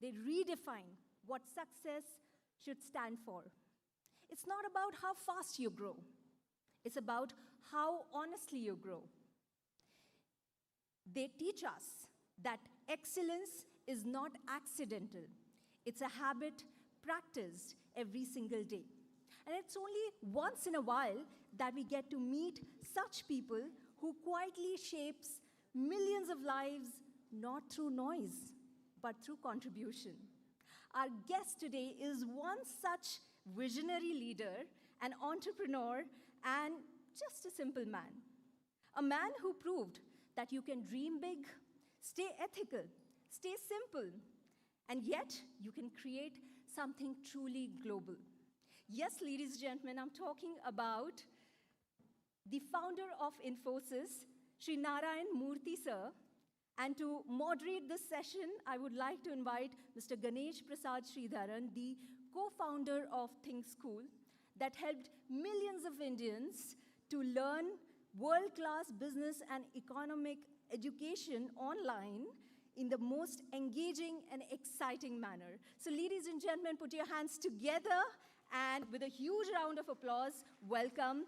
They redefine what success should stand for. It's not about how fast you grow. It's about how honestly you grow. They teach us that excellence is not accidental. It's a habit practiced every single day. And it's only once in a while that we get to meet such people who quietly shapes millions of lives, not through noise, but through contribution. Our guest today is one such visionary leader, an entrepreneur, and just a simple man. A man who proved that you can dream big, stay ethical, stay simple, and yet you can create something truly global. Yes, ladies and gentlemen, I'm talking about the founder of Infosys, Shrinarayan Murthy sir. And to moderate this session, I would like to invite Mr. GANESHPRSAAD Shridhran, the co-founder of Think School, that helped millions of Indians to learn world-class business and economic education online in the most engaging and exciting manner. So ladies and gentlemen, put your hands together and with a huge round of applause, welcome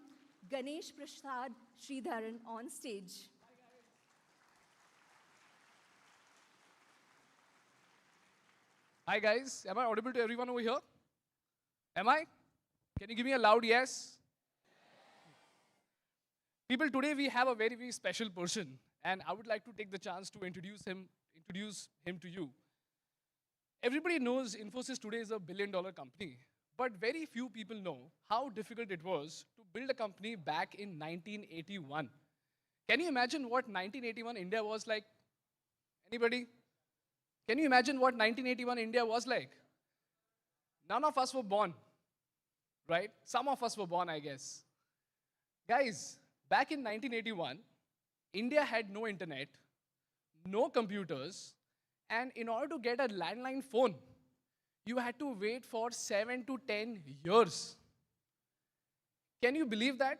GANESHPRSAAD Shridharan on stage. Hi guys, am I audible to everyone over here? Am I? Can you give me a loud yes? People, today we have a very, very special person, and I would like to take the chance to introduce him to you. Everybody knows Infosys today is a billion-dollar company, but very few people know how difficult it was to build a company back in 1981. Can you imagine what 1981 India was like? Anybody? Can you imagine what 1981 India was like? None of us were born, right? Some of us were born, I guess. Guys, back in 1981, India had no internet, no computers, and in order to get a landline phone, you had to wait for 7 to 10 years. Can you believe that?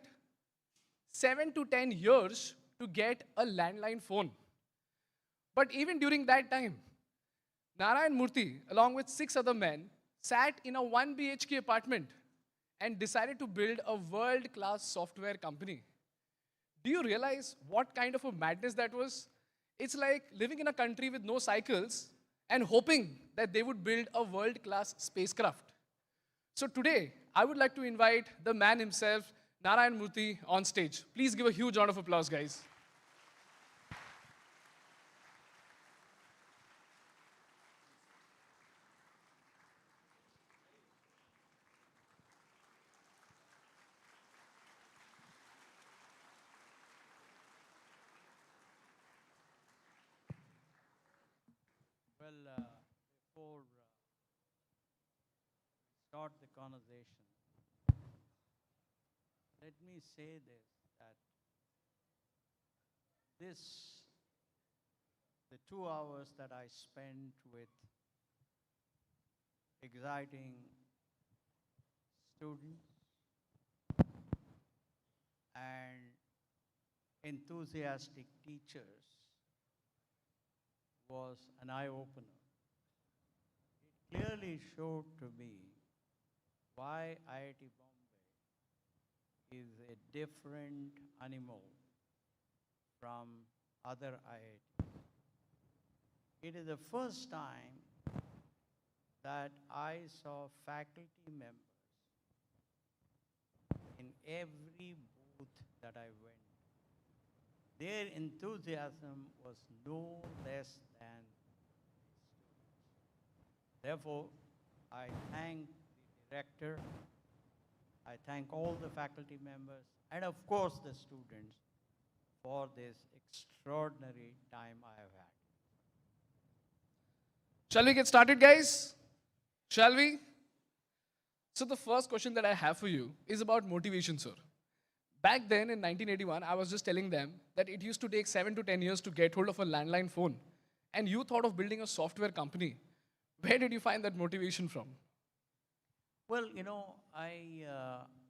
7 to 10 years to get a landline phone. But even during that time, Narayana Murthy, along with 6 other men, sat in a 1 BHK apartment and decided to build a world-class software company. Do you realize what kind of a madness that was? It's like living in a country with no cycles and hoping that they would build a world-class spacecraft. So today, I would like to invite the man himself, Narayana Murthy, on stage. Please give a huge round of applause, guys. Well, before we start the conversation, let me say this, that the 2 hours that I spent with exciting students and enthusiastic teachers was an eye-opener. It clearly showed to me why IIT Bombay is a different animal from other IITs. It is the first time that I saw faculty members in every booth that I went. Their enthusiasm was no less than students. Therefore, I thank the director, I thank all the faculty members, and of course the students for this extraordinary time I have had. Shall we get started, guys? Shall we? So the first question that I have for you is about motivation, sir. Back then in 1981, I was just telling them that it used to take 7 to 10 years to get hold of a landline phone. And you thought of building a software company. Where did you find that motivation from? Well, you know, I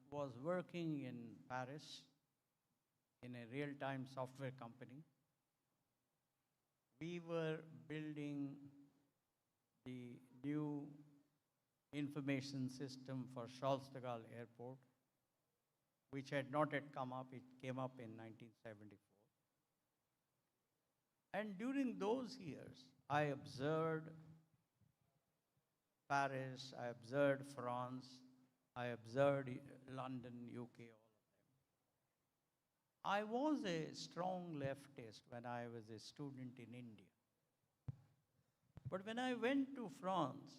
was working in Paris in a real-time software company. We were building the information system for Charles de Gaulle Airport, which had not yet come up. It came up in 1974. And during those years, I observed Paris, I observed France, I observed London, UK, all of them. I was a strong leftist when I was a student in India. But when I went to France,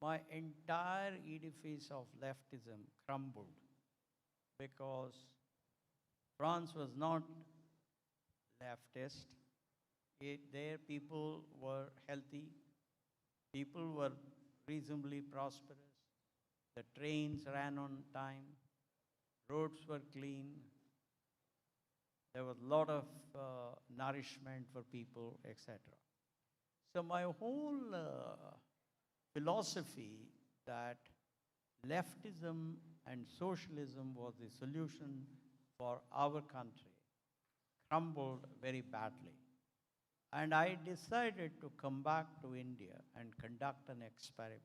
my entire edifice of leftism crumbled because France was not leftist. Their people were healthy, people were reasonably prosperous, the trains ran on time, roads were clean, there was a lot of nourishment for people, etc. So my whole philosophy that leftism and socialism was the solution for our country crumbled very badly. And I decided to come back to India and conduct an experiment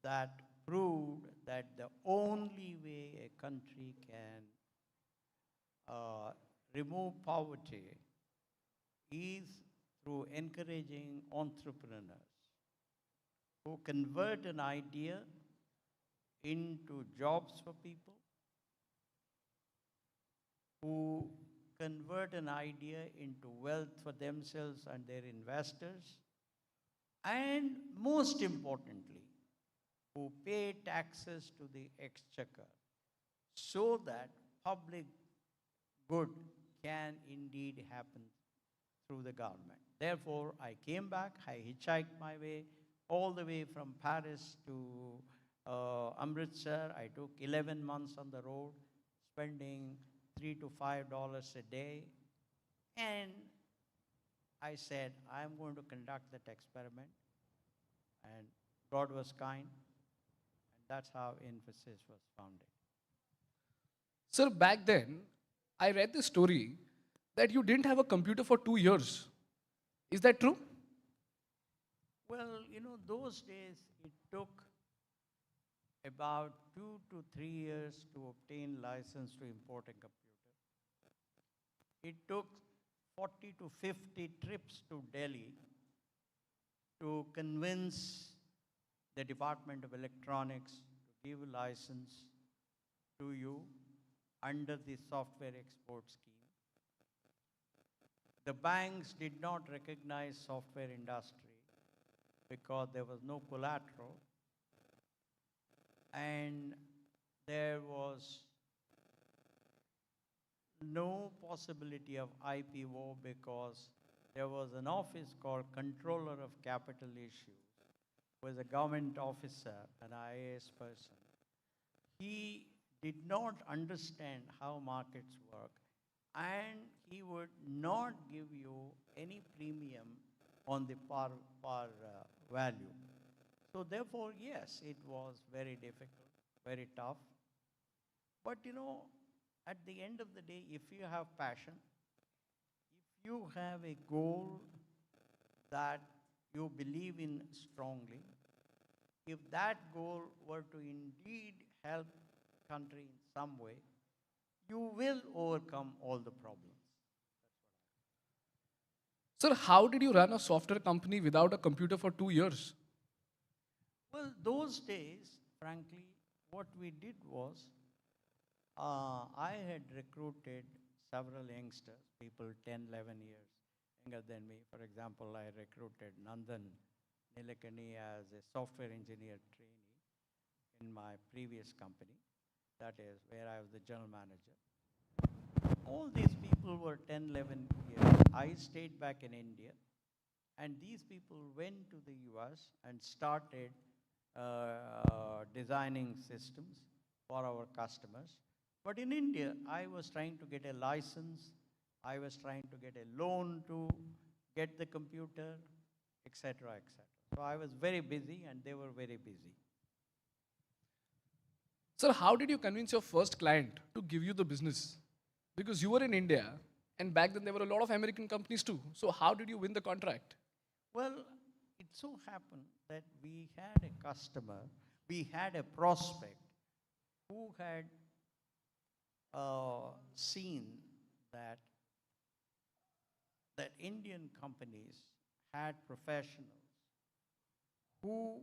that proved that the only way a country can remove poverty is through encouraging entrepreneurs who convert an idea into jobs for people, who convert an idea into wealth for themselves and their investors, and most importantly, who pay taxes to the exchequer so that public good can indeed happen through the government. Therefore, I came back, I hitchhiked my way all the way from Paris to Amritsar. I took 11 months on the road, spending $3 to $5 a day. And I said, I'm going to conduct that experiment. And God was kind. And that's how Infosys was founded. Sir, back then, I read this story that you didn't have a computer for 2 years. Is that true? Well, those days it took about 2 to 3 years to obtain license to import a computer. It took 40 to 50 trips to Delhi to convince the Department of Electronics to give a license to you under the software export scheme. The banks did not recognize software industry because there was no collateral, and there was no possibility of IPO because there was an office called Controller of Capital Issues, who was a government officer, an IAS person. He did not understand how markets work, and he would not give you any premium on the par value. So therefore, yes, it was very difficult, very tough. But at the end of the day, if you have passion, if you have a goal that you believe in strongly, if that goal were to indeed help the country in some way, you will overcome all the problems. Sir, how did you run a software company without a computer for 2 years? Well, those days, frankly, what we did was, I had recruited several youngsters, people 10, 11 years younger than me. For example, I recruited Nandan Nilekani as a software engineer trainee in my previous company, that is where I was the general manager. All these people were 10, 11 years. I stayed back in India, and these people went to the US and started designing systems for our customers. But in India, I was trying to get a license, I was trying to get a loan to get the computer, etc., etc. So I was very busy, and they were very busy. Sir, how did you convince your first client to give you the business? Because you were in India, and back then there were a lot of American companies too. So how did you win the contract? Well, it so happened that we had a customer, we had a prospect who had seen that Indian companies had professionals who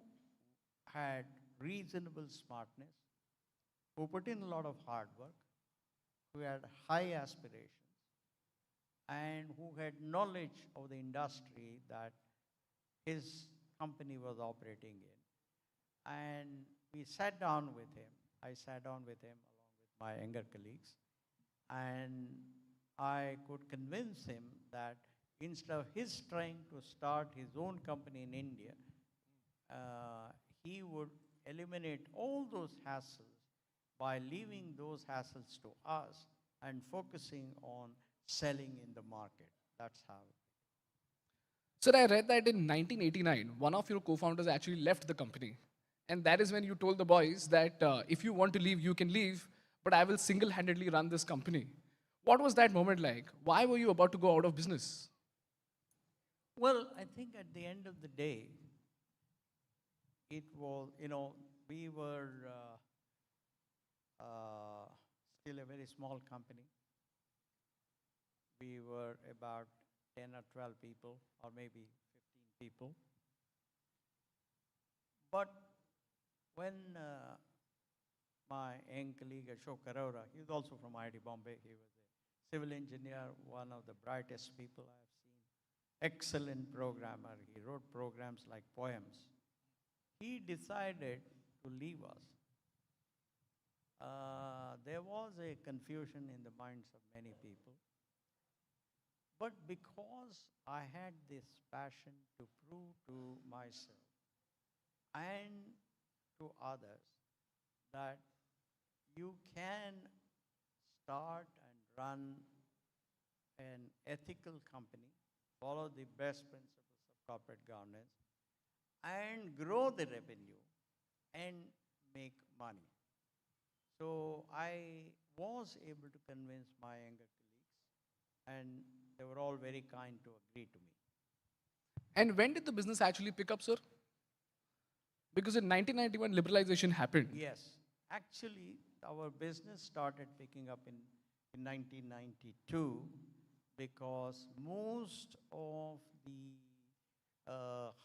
had reasonable smartness, who put in a lot of hard work, who had high aspirations, and who had knowledge of the industry that his company was operating in. And we sat down with him. I sat down with him along with my younger colleagues, and I could convince him that instead of his trying to start his own company in India, he would eliminate all those hassles by leaving those hassles to us and focusing on selling in the market. That's how. Sir, I read that in 1989, one of your co-founders actually left the company. And that is when you told the boys that if you want to leave, you can leave, but I will single-handedly run this company. What was that moment like? Why were you about to go out of business? Well, I think at the end of the day, it was, we were still a very small company. We were about 10 or 12 people, or maybe 15 people. But when my young colleague Ashok Arora, he was also from IIT Bombay, he was a civil engineer, one of the brightest people I have seen, excellent programmer, he wrote programs like poems. He decided to leave us. There was a confusion in the minds of many people. But because I had this passion to prove to myself and to others that you can start and run an ethical company, follow the best principles of corporate governance, and grow the revenue and make money. So I was able to convince my younger colleagues, and they were all very kind to agree to me. And when did the business actually pick up, sir? Because in 1991, liberalization happened. Yes, actually, our business started picking up in 1992 because most of the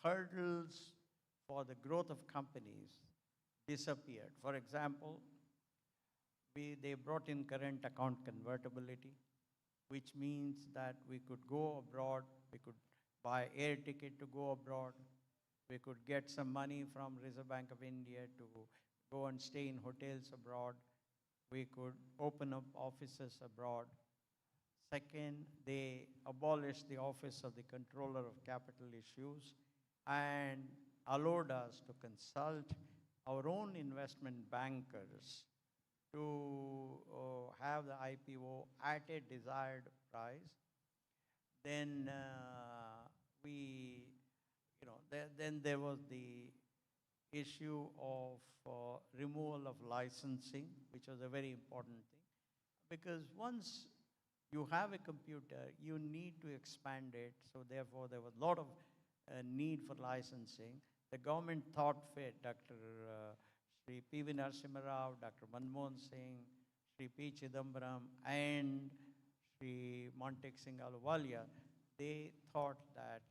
hurdles for the growth of companies disappeared. For example, they brought in current account convertibility, which means that we could go abroad, we could buy air ticket to go abroad, we could get some money from Reserve Bank of India to go and stay in hotels abroad, we could open up offices abroad. Second, they abolished the office of the Controller of Capital Issues and allowed us to consult our own investment bankers to have the IPO at a desired price. Then then there was the issue of removal of licensing, which was a very important thing. Because once you have a computer, you need to expand it. So therefore, there was a lot of need for licensing. The government thought fit, Dr. Sri P.V. Narasimha Rao, Dr. Manmohan Singh, Sri P. Chidambaram, and Sri Montek Singh Ahluwalia, they thought that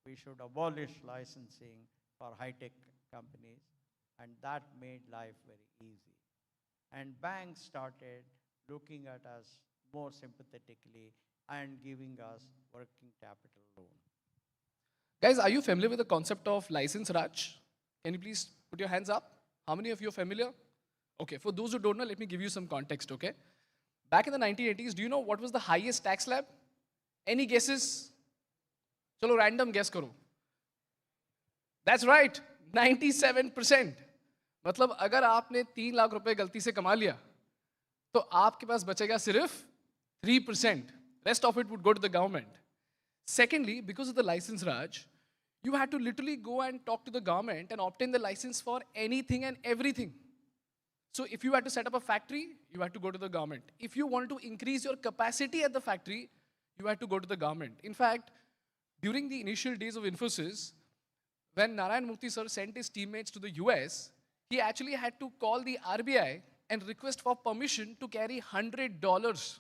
we should abolish licensing for high-tech companies, and that made life very easy. And banks started looking at us more sympathetically and giving us working capital loan. Guys, are you familiar with the concept of license Raj? Can you please put your hands up? How many of you are familiar? Okay, for those who don't know, let me give you some context, okay? Back in the 1980s, do you know what was the highest tax slab? Any guesses? Chalo, random guess karo. That's right, 97%. मतलब अगर आपने 3 लाख रुपए गलती से कमा लिया, तो आपके पास बचेगा सिर्फ 3%. Rest of it would go to the government. Secondly, because of the license Raj, you had to literally go and talk to the government and obtain the license for anything and everything. So if you had to set up a factory, you had to go to the government. If you wanted to increase your capacity at the factory, you had to go to the government. In fact, during the initial days of Infosys, when Narayan Murthy sir sent his teammates to the US, he actually had to call the RBI and request for permission to carry $100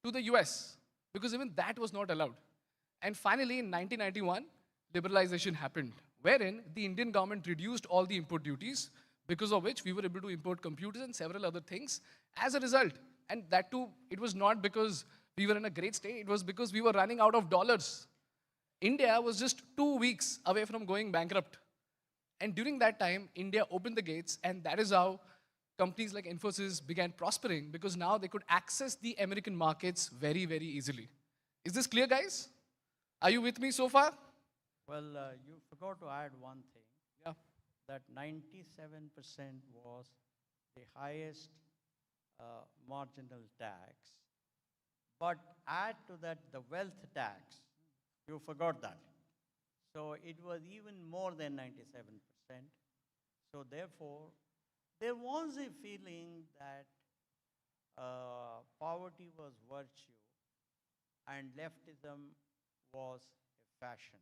to the US because even that was not allowed. And finally, in 1991, liberalization happened, wherein the Indian government reduced all the import duties, because of which we were able to import computers and several other things as a result. And that too, it was not because we were in a great state, it was because we were running out of dollars. India was just 2 weeks away from going bankrupt. And during that time, India opened the gates, and that is how companies like Infosys began prospering because now they could access the American markets very, very easily. Is this clear, guys? Are you with me so far? Well, you forgot to add one thing, Yeah. that 97% was the highest marginal tax. But add to that the wealth tax. You forgot that. So it was even more than 97%. So therefore, there was a feeling that poverty was virtue and leftism was a fashion.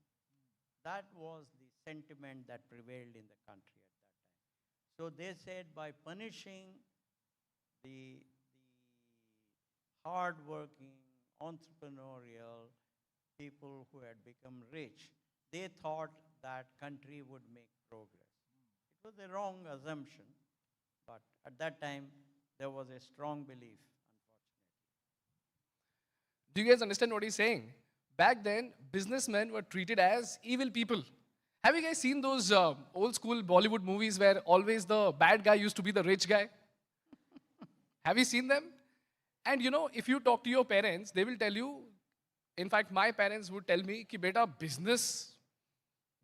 That was the sentiment that prevailed in the country at that time. So they said by punishing the hard-working, entrepreneurial people who had become rich, they thought that country would make progress. It was a wrong assumption, but at that time there was a strong belief, unfortunately. Do you guys understand what he's saying? Back then, businessmen were treated as evil people. Have you guys seen those old school Bollywood movies where always the bad guy used to be the rich guy? Have you seen them? And you know, if you talk to your parents, they will tell you, in fact, my parents would tell me कि बेटा business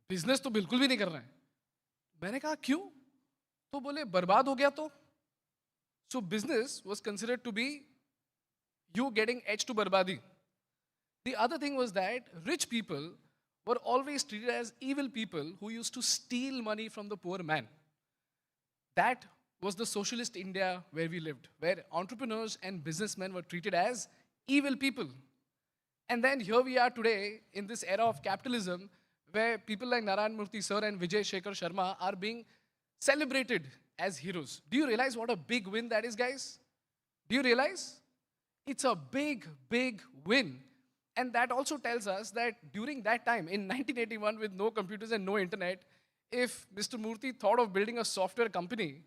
तो बिल्कुल भी नहीं कर रहा है. मैंने कहा क्यों? तो बोले बर्बाद हो गया तो. So business was considered to be you getting edge to barbadi. The other thing was that rich people were always treated as evil people who used to steal money from the poor man. That was the socialist India where we lived, where entrepreneurs and businessmen were treated as evil people. And then here we are today in this era of capitalism where people like Narayan Murthy sir and Vijay Shekhar Sharma are being celebrated as heroes. Do you realize what a big win that is, guys? Do you realize? It's a big, big win. And that also tells us that during that time, in 1981, with no computers and no internet, if Mr. Murthy thought of building a software company,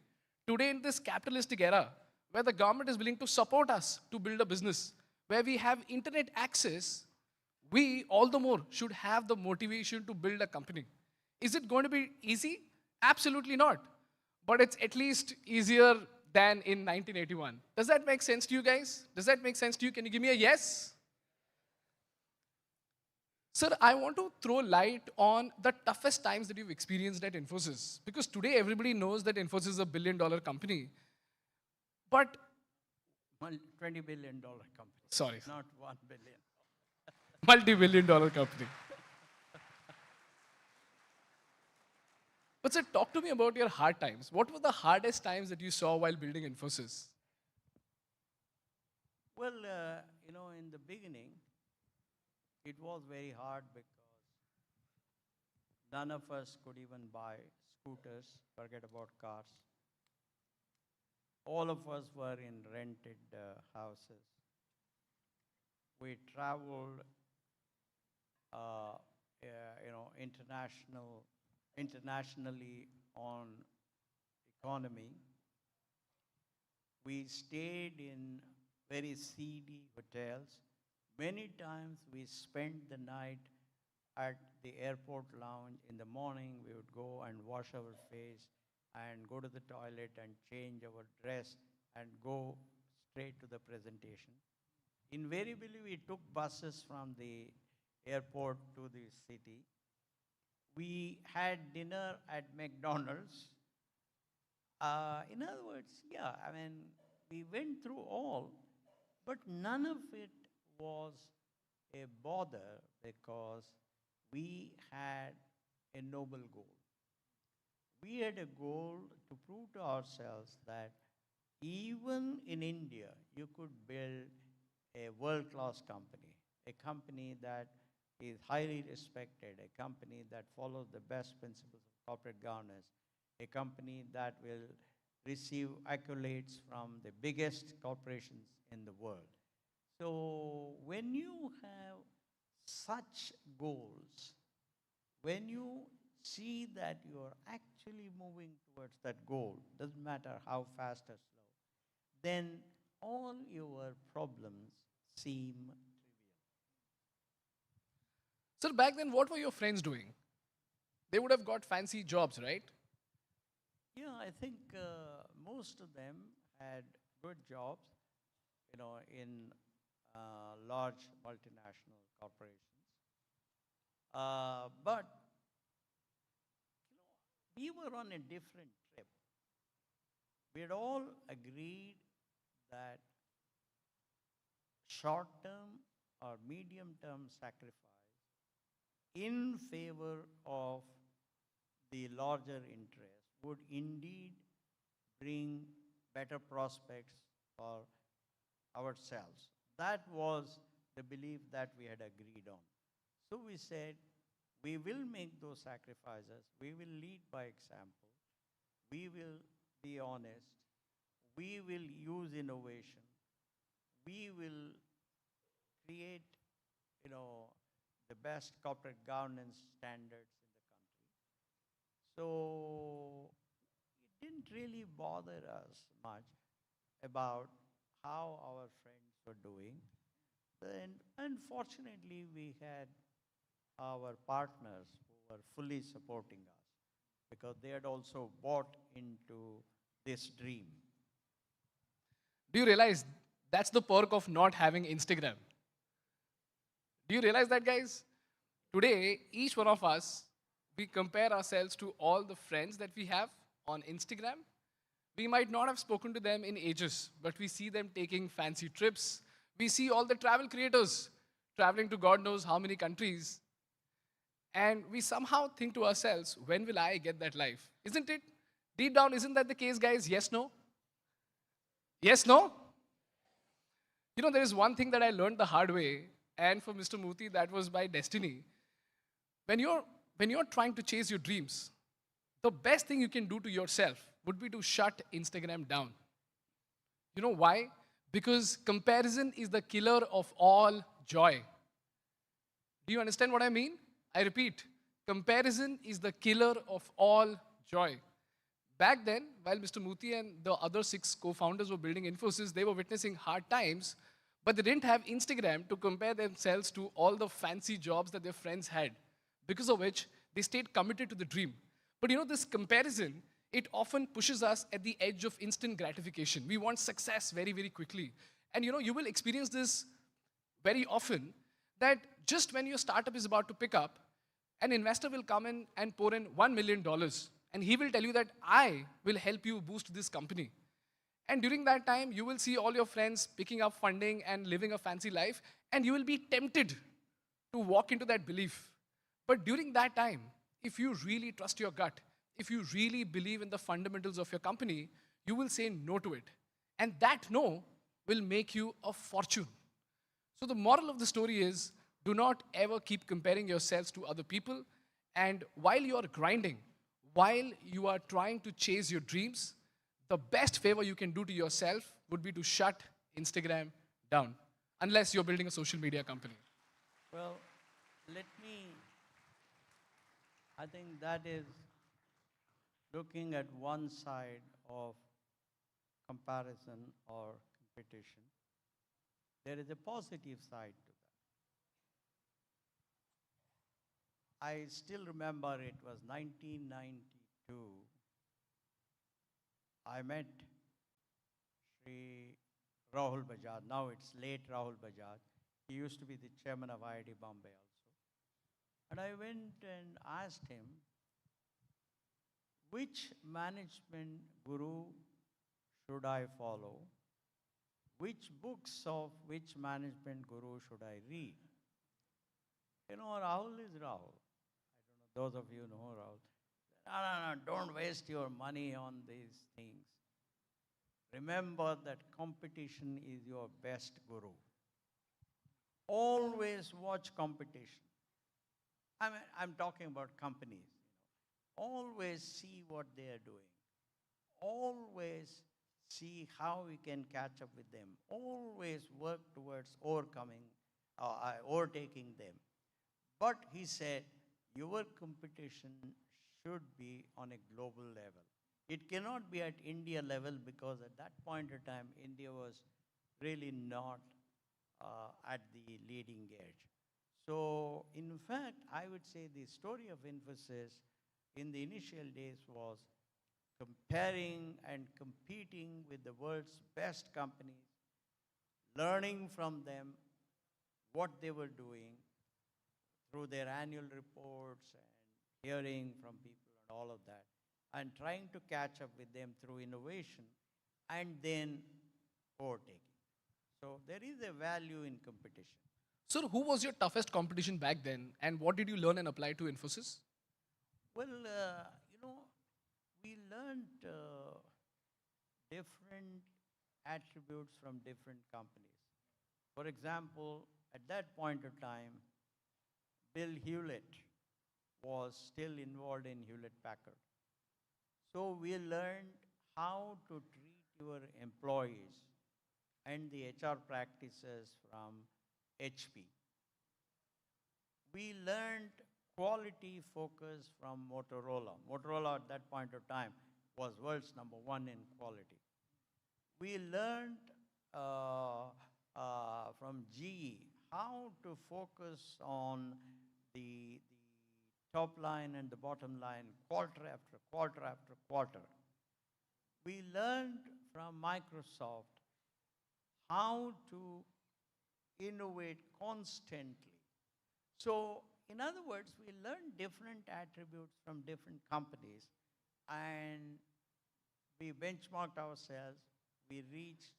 today in this capitalistic era, where the government is willing to support us to build a business, where we have internet access, we all the more should have the motivation to build a company. Is it going to be easy? Absolutely not. But it's at least easier than in 1981. Does that make sense to you guys? Does that make sense to you? Can you give me a yes? Sir, I want to throw light on the toughest times that you've experienced at Infosys. Because today everybody knows that Infosys is a billion-dollar company. But $20 billion company. Sorry. Not 1 billion. Multi-billion-dollar company. But sir, talk to me about your hard times. What were the hardest times that you saw while building Infosys? Well, in the beginning, it was very hard because none of us could even buy scooters, forget about cars. All of us were in rented houses. We traveled, internationally on economy. We stayed in very seedy hotels. Many times we spent the night at the airport lounge. In the morning, we would go and wash our face and go to the toilet and change our dress and go straight to the presentation. Invariably, we took buses from the airport to the city. We had dinner at McDonald's. In other words, we went through all, but none of it was a bother because we had a noble goal. We had a goal to prove to ourselves that even in India, you could build a world-class company, a company that is highly respected, a company that follows the best principles of corporate governance, a company that will receive accolades from the biggest corporations in the world. So when you have such goals, when you see that you are actually moving towards that goal, doesn't matter how fast or slow, then all your problems seem trivial. Sir, back then, what were your friends doing? They would have got fancy jobs, right? Yeah, I think most of them had good jobs, in large multinational corporations. But we were on a different trip. We had all agreed that short-term or medium-term sacrifice in favor of the larger interest would indeed bring better prospects for ourselves. That was the belief that we had agreed on. So we said, we will make those sacrifices, we will lead by example, we will be honest, we will use innovation, we will create, the best corporate governance standards in the country. So it didn't really bother us much about how our friends were doing. Then, unfortunately, we had our partners who were fully supporting us because they had also bought into this dream. Do you realize that's the perk of not having Instagram? Do you realize that, guys? Today, each one of us, we compare ourselves to all the friends that we have on Instagram. We might not have spoken to them in ages, but we see them taking fancy trips. We see all the travel creators traveling to God knows how many countries. And we somehow think to ourselves, when will I get that life? Isn't it? Deep down, isn't that the case, guys? Yes, no? Yes, no? There is one thing that I learned the hard way, and for Mr. Murthy, that was by destiny. When you're trying to chase your dreams, the best thing you can do to yourself would be to shut Instagram down. You know why? Because comparison is the killer of all joy. Do you understand what I mean? I repeat, comparison is the killer of all joy. Back then, while Mr. Murthy and the other 6 co-founders were building Infosys, they were witnessing hard times, but they didn't have Instagram to compare themselves to all the fancy jobs that their friends had, because of which they stayed committed to the dream. But this comparison, it often pushes us at the edge of instant gratification. We want success very, very quickly. And you will experience this very often, that just when your startup is about to pick up, an investor will come in and pour in $1 million. And he will tell you that I will help you boost this company. And during that time, you will see all your friends picking up funding and living a fancy life. And you will be tempted to walk into that belief. But during that time, if you really trust your gut, if you really believe in the fundamentals of your company, you will say no to it. And that no will make you a fortune. So the moral of the story is, do not ever keep comparing yourselves to other people. And while you are grinding, while you are trying to chase your dreams, the best favor you can do to yourself would be to shut Instagram down, unless you're building a social media company. Well, I think that is looking at one side of comparison or competition. There is a positive side to that. I still remember it was 1992. I met Shri Rahul Bajaj. Now it's late Rahul Bajaj. He used to be the chairman of IIT Bombay also. And I went and asked him, which management guru should I follow? Which books of which management guru should I read? Rahul is Rahul. I don't know, those of you know Rahul. No, don't waste your money on these things. Remember that competition is your best guru. Always watch competition. I'm talking about companies. Always see what they are doing. Always see how we can catch up with them. Always work towards overtaking them. But he said, your competition should be on a global level. It cannot be at India level because at that point in time, India was really not at the leading edge. So, in fact, I would say the story of Infosys in the initial days was comparing and competing with the world's best companies, learning from them what they were doing through their annual reports and hearing from people and all of that, and trying to catch up with them through innovation and then overtaking. So there is a value in competition. Sir, who was your toughest competition back then, and what did you learn and apply to Infosys? Well, we learned different attributes from different companies. For example, at that point of time, Bill Hewlett was still involved in Hewlett Packard. So we learned how to treat your employees and the HR practices from HP. We learned quality focus from Motorola. Motorola at that point of time was world's #1 in quality. We learned from GE how to focus on the top line and the bottom line quarter after quarter after quarter. We learned from Microsoft how to innovate constantly. So, in other words, we learned different attributes from different companies and we benchmarked ourselves, we reached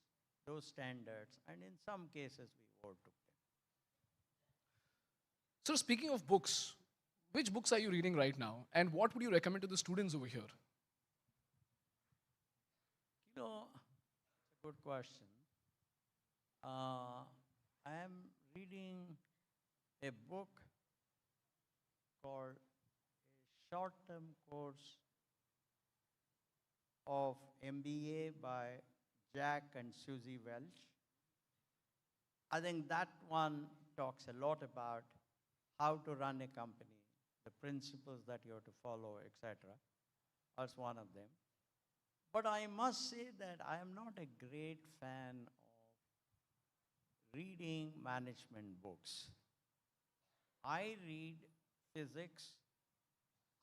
those standards, and in some cases we overtook them. Sir, speaking of books, which books are you reading right now, and what would you recommend to the students over here? You know, it's a good question. I am reading a book called A Short-Term Course of MBA by Jack and Susie Welch. I think that one talks a lot about how to run a company, the principles that you have to follow, etc. That's one of them. But I must say that I am not a great fan of reading management books. I read physics,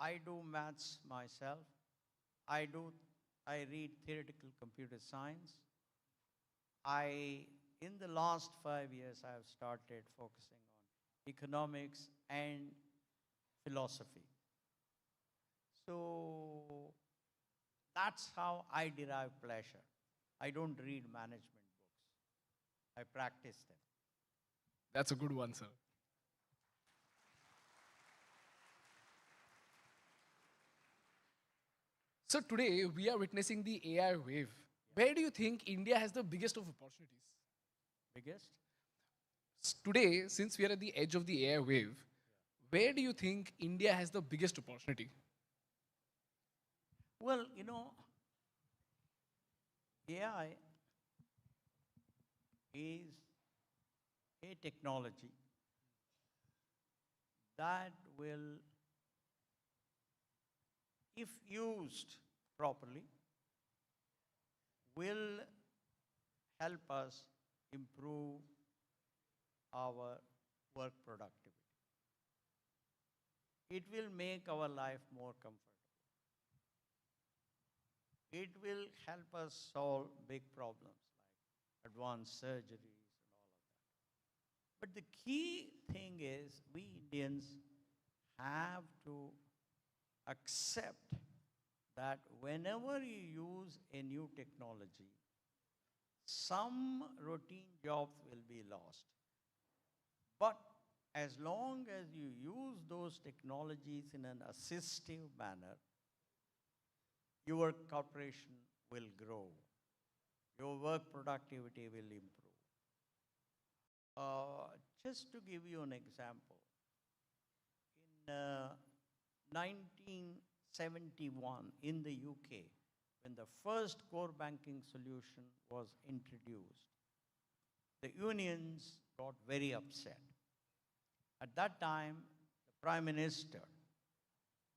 I do maths myself, I read theoretical computer science. In the last 5 years, I have started focusing on economics and philosophy. So that's how I derive pleasure. I don't read management books. I practice them. That's a good one, sir. So today we are witnessing the AI wave. Where do you think India has the biggest of opportunities? Biggest? Today, since we are at the edge of the AI wave, where do you think India has the biggest opportunity? Well, AI is a technology that will, if used properly, will help us improve our work productivity. It will make our life more comfortable. It will help us solve big problems like advanced surgeries and all of that. But the key thing is we Indians have to accept that whenever you use a new technology, some routine jobs will be lost. But as long as you use those technologies in an assistive manner, your corporation will grow. Your work productivity will improve. Just to give you an example, in 1971 in the UK, when the first core banking solution was introduced, the unions got very upset. At that time, the Prime Minister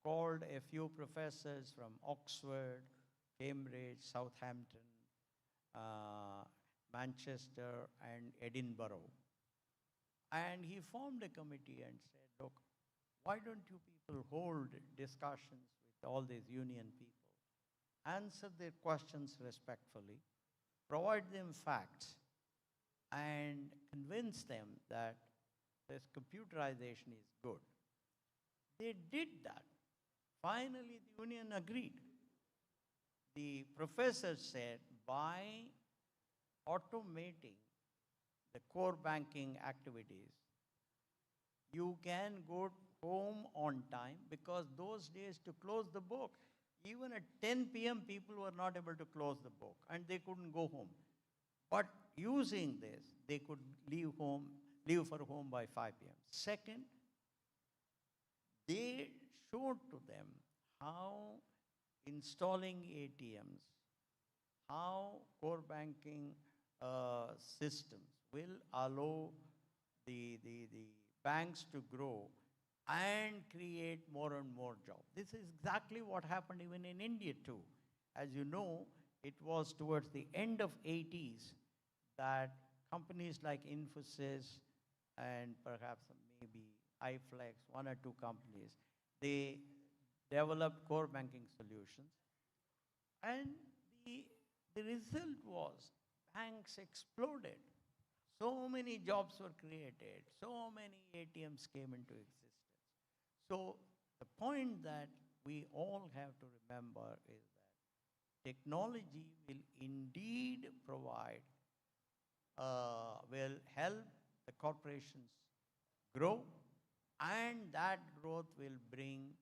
called a few professors from Oxford, Cambridge, Southampton, Manchester, and Edinburgh. And he formed a committee and said, look, why don't you people hold discussions with all these union people, answer their questions respectfully, provide them facts, and convince them that this computerization is good. They did that. Finally, the union agreed. The professor said, by automating the core banking activities, you can go home on time, because those days to close the book, even at 10 p.m. people were not able to close the book and they couldn't go home. But using this, they could leave for home by 5 p.m. Second, they showed to them how installing ATMs, how core banking systems will allow the banks to grow and create more and more jobs. This is exactly what happened even in India too. As you know, it was towards the end of 80s that companies like Infosys and perhaps maybe iFlex, one or two companies, they developed core banking solutions. And the result was banks exploded. So many jobs were created. So many ATMs came into existence. So the point that we all have to remember is that technology will indeed provide, will help the corporations grow, and that growth will bring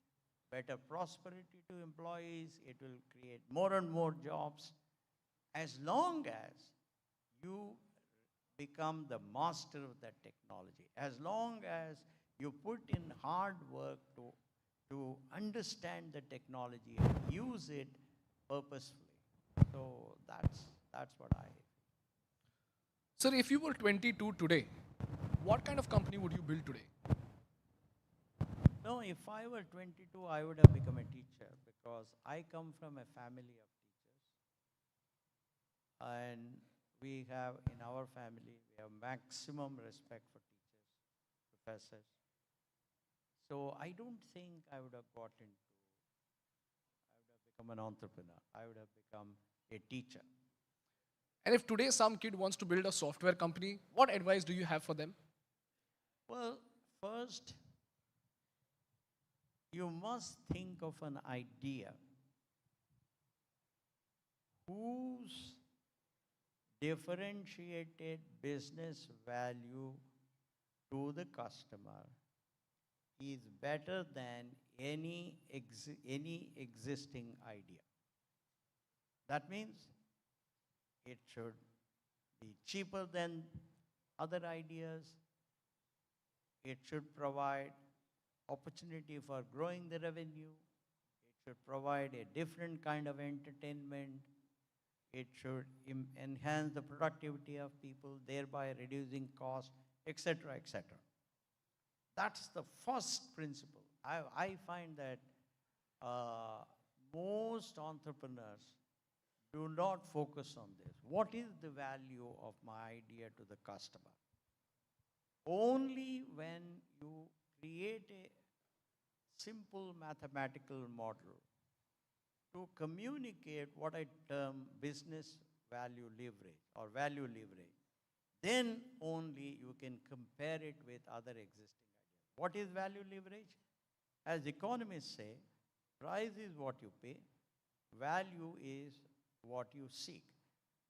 better prosperity to employees. It will create more and more jobs, as long as you become the master of that technology, as long as you put in hard work to understand the technology and use it purposefully. So that's what I. Sir, if you were 22 today, what kind of company would you build today? No, if I were 22, I would have become a teacher, because I come from a family of teachers. And we have, in our family, we have maximum respect for teachers, professors. So I don't think I would have become an entrepreneur. I would have become a teacher. And if today some kid wants to build a software company, what advice do you have for them? Well, first, you must think of an idea whose differentiated business value to the customer is better than any existing idea. That means it should be cheaper than other ideas. It should provide opportunity for growing the revenue. It should provide a different kind of entertainment. It should enhance the productivity of people, thereby reducing cost, etc., etc. That's the first principle. I find that most entrepreneurs do not focus on this. What is the value of my idea to the customer? Only when you create a simple mathematical model to communicate what I term business value leverage or value leverage, then only you can compare it with other existing ideas. What is value leverage? As economists say, price is what you pay, value is what you seek.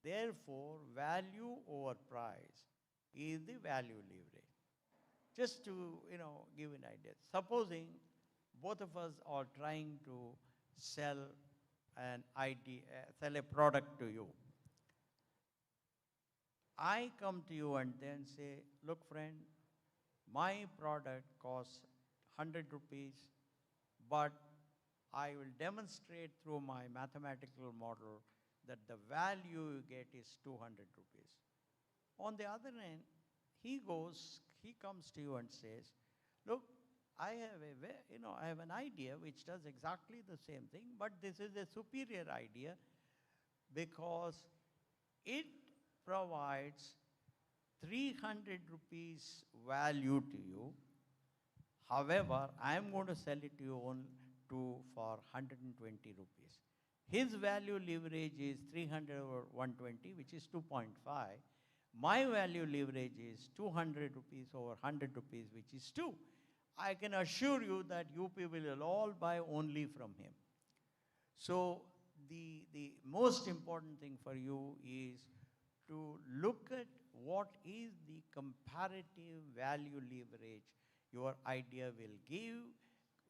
Therefore, value over price is the value leverage. Just to give an idea. Supposing both of us are trying to sell an idea, sell a product to you. I come to you and then say, look friend, my product costs 100 rupees, but I will demonstrate through my mathematical model that the value you get is 200 rupees. On the other hand, he comes to you and says, look, I have an idea which does exactly the same thing, but this is a superior idea because it provides 300 rupees value to you. However, I am going to sell it to you for 120 rupees. His value leverage is 300 over 120, which is 2.5. My value leverage is 200 rupees over 100 rupees, which is 2. I can assure you that you people will all buy only from him. So the most important thing for you is to look at what is the comparative value leverage your idea will give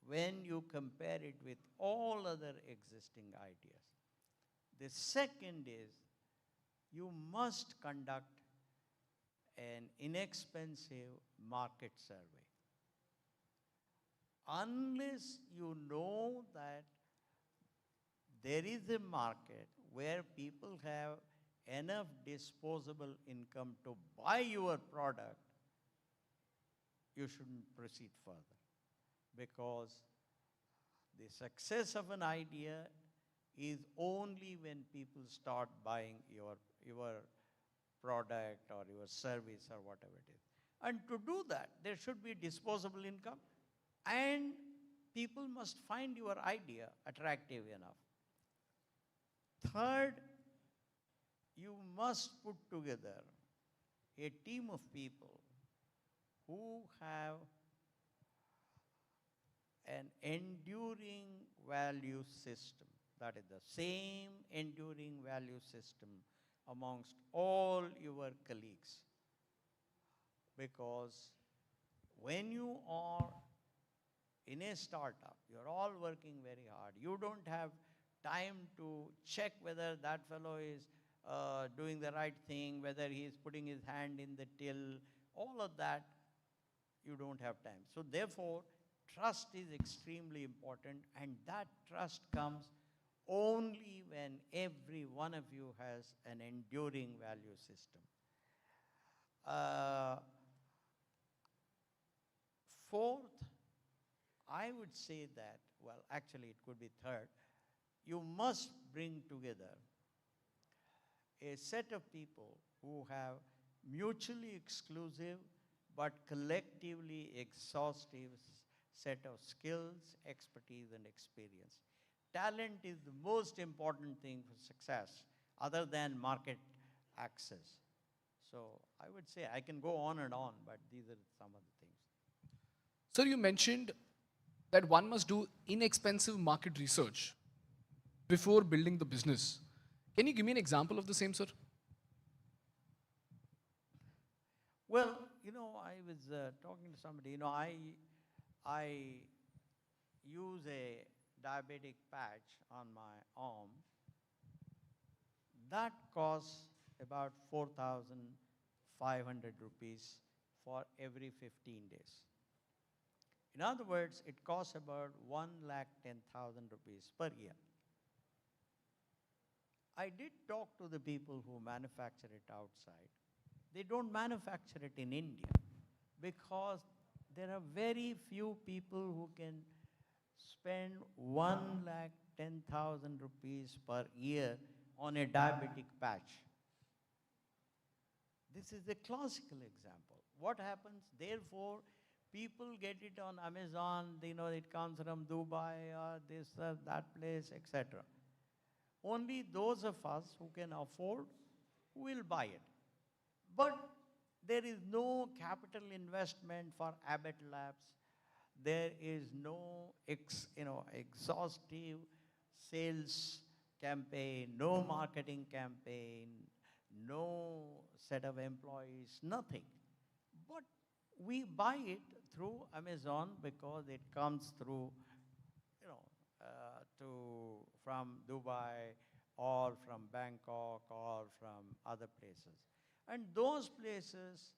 when you compare it with all other existing ideas. The second is you must conduct an inexpensive market survey. Unless you know that there is a market where people have enough disposable income to buy your product, you shouldn't proceed further. Because the success of an idea is only when people start buying your product or your service or whatever it is. And to do that, there should be disposable income, and people must find your idea attractive enough. Third, you must put together a team of people who have an enduring value system. That is the same enduring value system amongst all your colleagues. Because when you are in a startup, you're all working very hard. You don't have time to check whether that fellow is doing the right thing, whether he is putting his hand in the till, all of that, you don't have time. So therefore, trust is extremely important, and that trust comes only when every one of you has an enduring value system. Fourth, I would say that, well, actually it could be third, you must bring together a set of people who have mutually exclusive but collectively exhaustive set of skills, expertise, and experience. Talent is the most important thing for success other than market access. So I would say I can go on and on, but these are some of the things. Sir, you mentioned that one must do inexpensive market research before building the business. Can you give me an example of the same, sir? Well, I was talking to somebody, I use a diabetic patch on my arm. That costs about 4,500 rupees for every 15 days. In other words, it costs about 1,10,000 rupees per year. I did talk to the people who manufacture it outside. They don't manufacture it in India because there are very few people who can spend 1,10,000 rupees per year on a diabetic patch. This is a classical example. What happens? Therefore, people get it on Amazon, it comes from Dubai or this or that place, etc. Only those of us who can afford will buy it. But there is no capital investment for Abbott Labs. There is no exhaustive sales campaign, no marketing campaign, no set of employees, nothing. But we buy it through Amazon because it comes through, from Dubai or from Bangkok or from other places. And those places,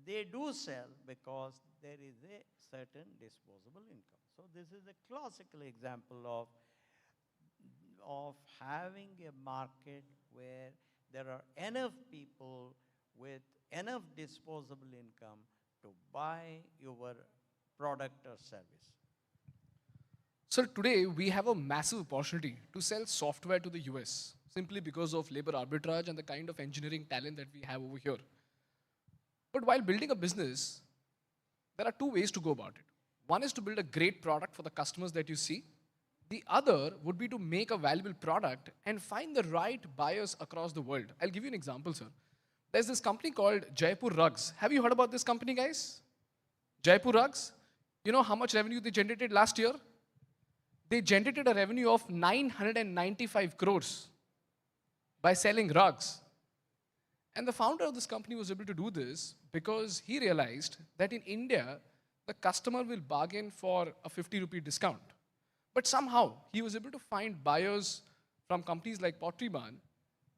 they do sell because there is a certain disposable income. So this is a classical example of having a market where there are enough people with enough disposable income to buy your product or service. Sir, today we have a massive opportunity to sell software to the US simply because of labor arbitrage and the kind of engineering talent that we have over here. But while building a business, there are two ways to go about it. One is to build a great product for the customers that you see. The other would be to make a valuable product and find the right buyers across the world. I'll give you an example, sir. There's this company called Jaipur Rugs. Have you heard about this company, guys? Jaipur Rugs? You know how much revenue they generated last year? They generated a revenue of 995 crores by selling rugs. And the founder of this company was able to do this because he realized that in India, the customer will bargain for a 50 rupee discount. But somehow, he was able to find buyers from companies like Pottery Barn,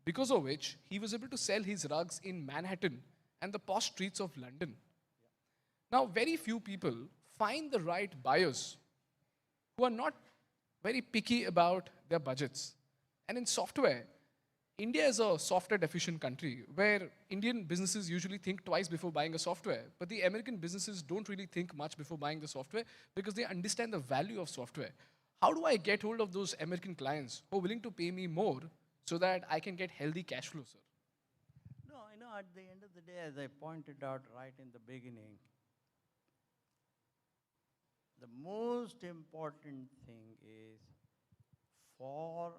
because of which he was able to sell his rugs in Manhattan and the posh streets of London. Now, very few people find the right buyers who are not very picky about their budgets. And in software, India is a software deficient country where Indian businesses usually think twice before buying a software, but the American businesses don't really think much before buying the software because they understand the value of software. How do I get hold of those American clients who are willing to pay me more so that I can get healthy cash flow, sir? No, at the end of the day, as I pointed out right in the beginning, the most important thing is for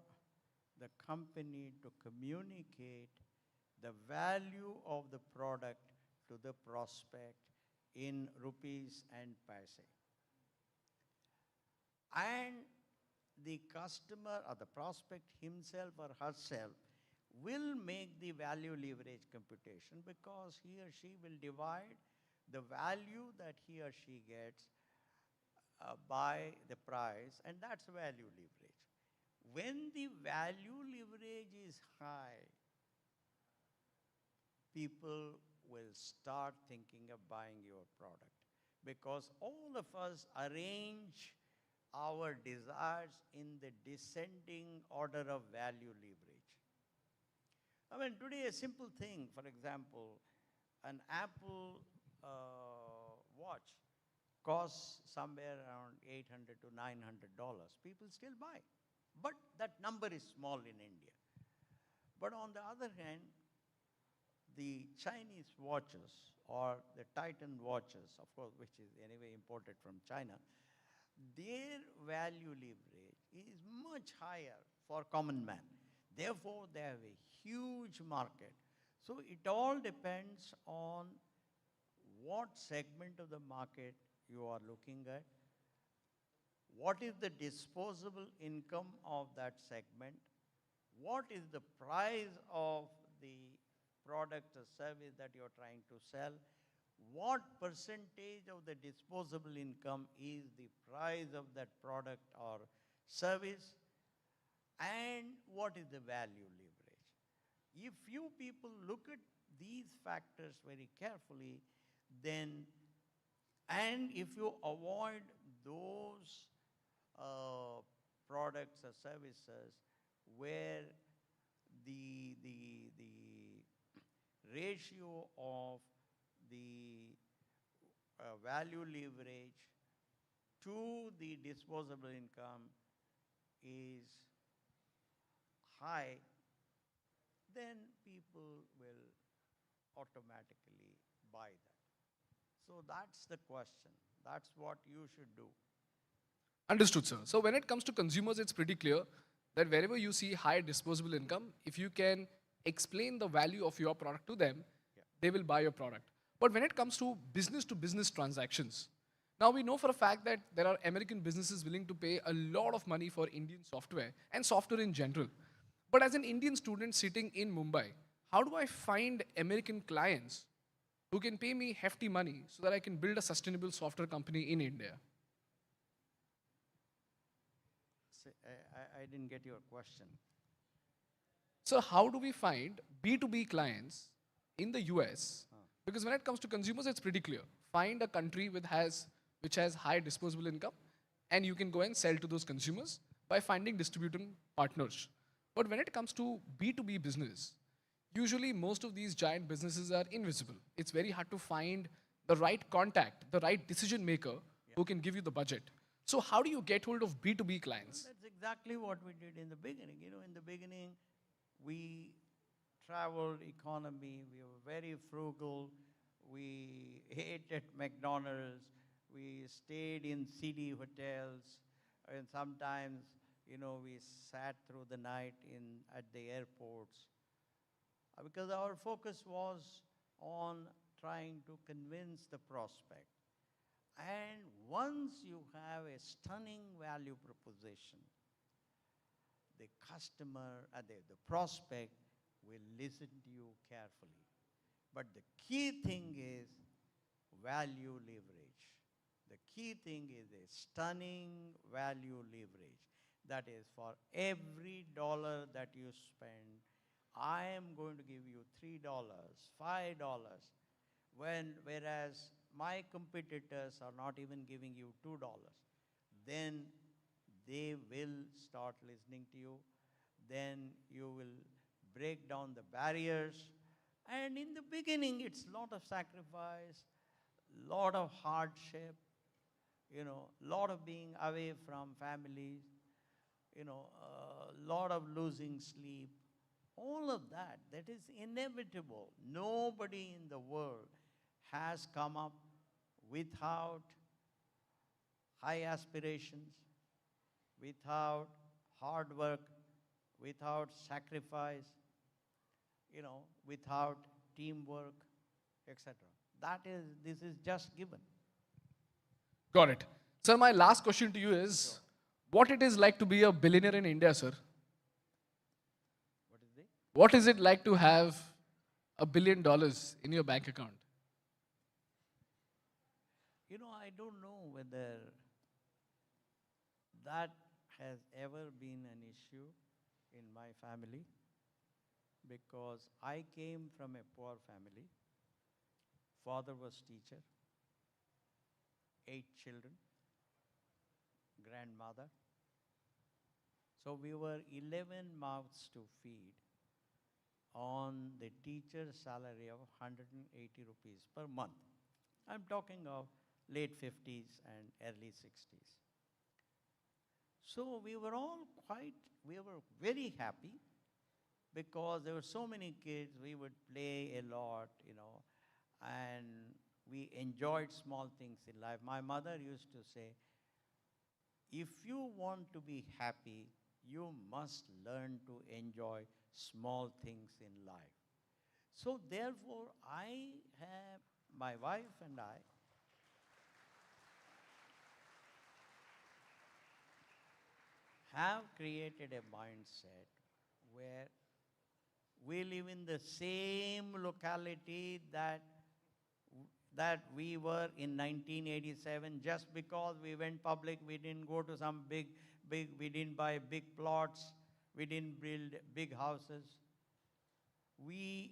the company to communicate the value of the product to the prospect in rupees and paise. And the customer or the prospect himself or herself will make the value leverage computation because he or she will divide the value that he or she gets by the price, and that's value leverage. When the value leverage is high, people will start thinking of buying your product because all of us arrange our desires in the descending order of value leverage. I mean, today a simple thing, for example, an Apple watch costs somewhere around $800 to $900. People still buy. But that number is small in India. But on the other hand, the Chinese watches or the Titan watches, of course, which is anyway imported from China, their value leverage is much higher for common man. Therefore, they have a huge market. So it all depends on what segment of the market you are looking at, what is the disposable income of that segment, what is the price of the product or service that you're trying to sell, what percentage of the disposable income is the price of that product or service, and what is the value leverage. If you people look at these factors very carefully, then, and if you avoid those products or services where the ratio of the value leverage to the disposable income is high, then people will automatically buy that. So that's the question. That's what you should do. Understood, sir. So when it comes to consumers, it's pretty clear that wherever you see high disposable income, if you can explain the value of your product to them, they will buy your product. But when it comes to business transactions, now we know for a fact that there are American businesses willing to pay a lot of money for Indian software and software in general. But as an Indian student sitting in Mumbai, how do I find American clients who can pay me hefty money so that I can build a sustainable software company in India? I didn't get your question. So how do we find B2B clients in the US Because when it comes to consumers, it's pretty clear. Find a country which has high disposable income, and you can go and sell to those consumers by finding distributing partners. But when it comes to B2B business, usually most of these giant businesses are invisible. It's very hard to find the right contact, the right decision maker who can give you the budget. So how do you get hold of B2B clients? That's exactly what we did in the beginning. You know, in the beginning, we traveled economy, we were very frugal, we ate at McDonald's, we stayed in city hotels, and sometimes, you know, we sat through the night at the airports. Because our focus was on trying to convince the prospect. And once you have a stunning value proposition, the customer, the prospect will listen to you carefully. But the key thing is value leverage. The key thing is a stunning value leverage. That is, for every dollar that you spend, I am going to give you $3, $5, whereas my competitors are not even giving you $2. Then they will start listening to you. Then you will break down the barriers. And in the beginning, it's a lot of sacrifice, lot of hardship, you know, lot of being away from families, you know, a lot of losing sleep. All of that, that is inevitable. Nobody in the world has come up without high aspirations, without hard work, without sacrifice, you know, without teamwork, etc. This is just given. Got it. Sir, my last question to you is, what it is like to be a billionaire in India, sir? What is it? What is it like to have $1 billion in your bank account? You know, I don't know whether that has ever been an issue in my family, because I came from a poor family. Father was teacher, 8 children, grandmother. So we were 11 mouths to feed on the teacher's salary of 180 rupees per month. I'm talking of late 50s and early 60s. So we were very happy because there were so many kids, we would play a lot, you know, and we enjoyed small things in life. My mother used to say, if you want to be happy, you must learn to enjoy small things in life. So therefore, my wife and I, have created a mindset where we live in the same locality that we were in 1987. Just because we went public, we didn't go to some we didn't buy big plots, we didn't build big houses. We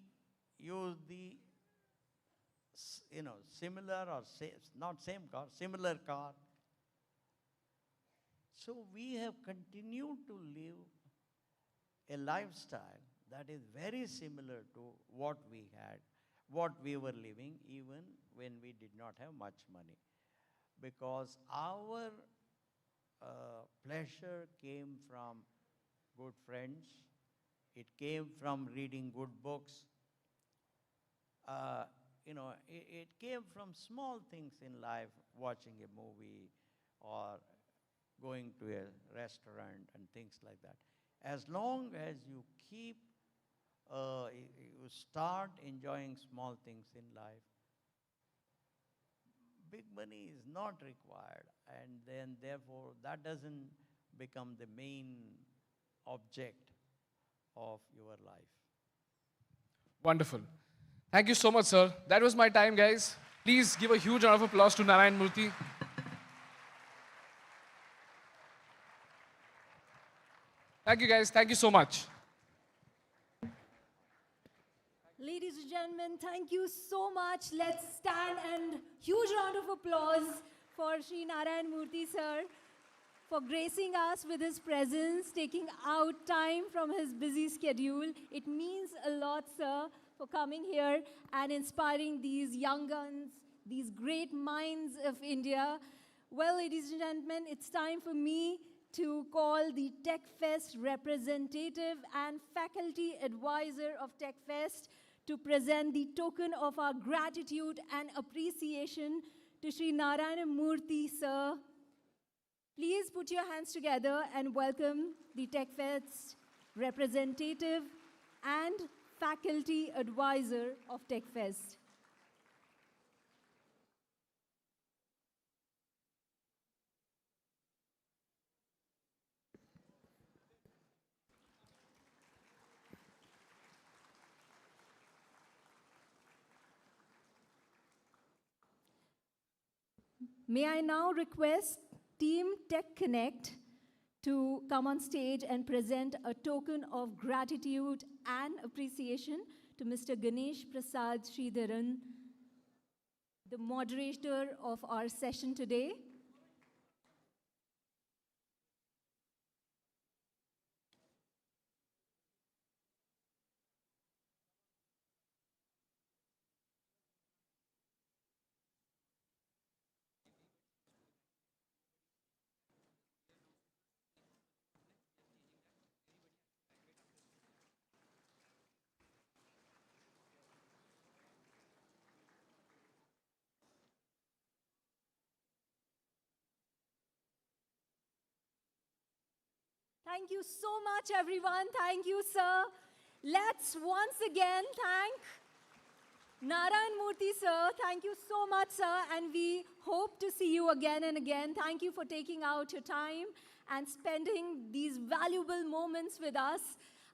used the, you know, similar or not same car, similar car. So we have continued to live a lifestyle that is very similar to what we had, what we were living even when we did not have much money. Because our pleasure came from good friends, it came from reading good books, you know, it came from small things in life, watching a movie or going to a restaurant and things like that. As long as you keep, you start enjoying small things in life, big money is not required, and then therefore that doesn't become the main object of your life. Wonderful. Thank you so much, sir. That was my time, guys. Please give a huge round of applause to Narayan Murthy. Thank you, guys. Thank you so much. Ladies and gentlemen, gentlemen, thank you so much. Let's stand and huge round of applause for Sri Narayan Murthy sir for gracing us with his presence, taking out time from his busy schedule. It means a lot, sir, for coming here and inspiring these young guns, these great minds of India. Well, ladies and gentlemen, it's time for me to call the Techfest representative and faculty advisor of Techfest to present the token of our gratitude and appreciation to Sri Narayana Murthy, sir. Please put your hands together and welcome the Techfest representative and faculty advisor of Techfest. May I now request Team Tech Connect to come on stage and present a token of gratitude and appreciation to Mr. GANESHPRSAAD SHRIDHRAN, the moderator of our session today. Thank you so much, everyone. Thank you, sir. Let's once again thank Narayan Murthy, sir. Thank you so much, sir. And we hope to see you again and again. Thank you for taking out your time and spending these valuable moments with us.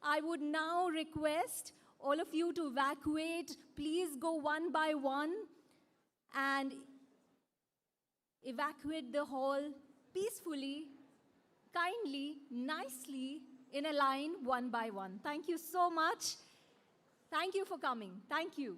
I would now request all of you to evacuate. Please go one by one and evacuate the hall peacefully, kindly, nicely, in a line, one by one. Thank you so much. Thank you for coming. Thank you.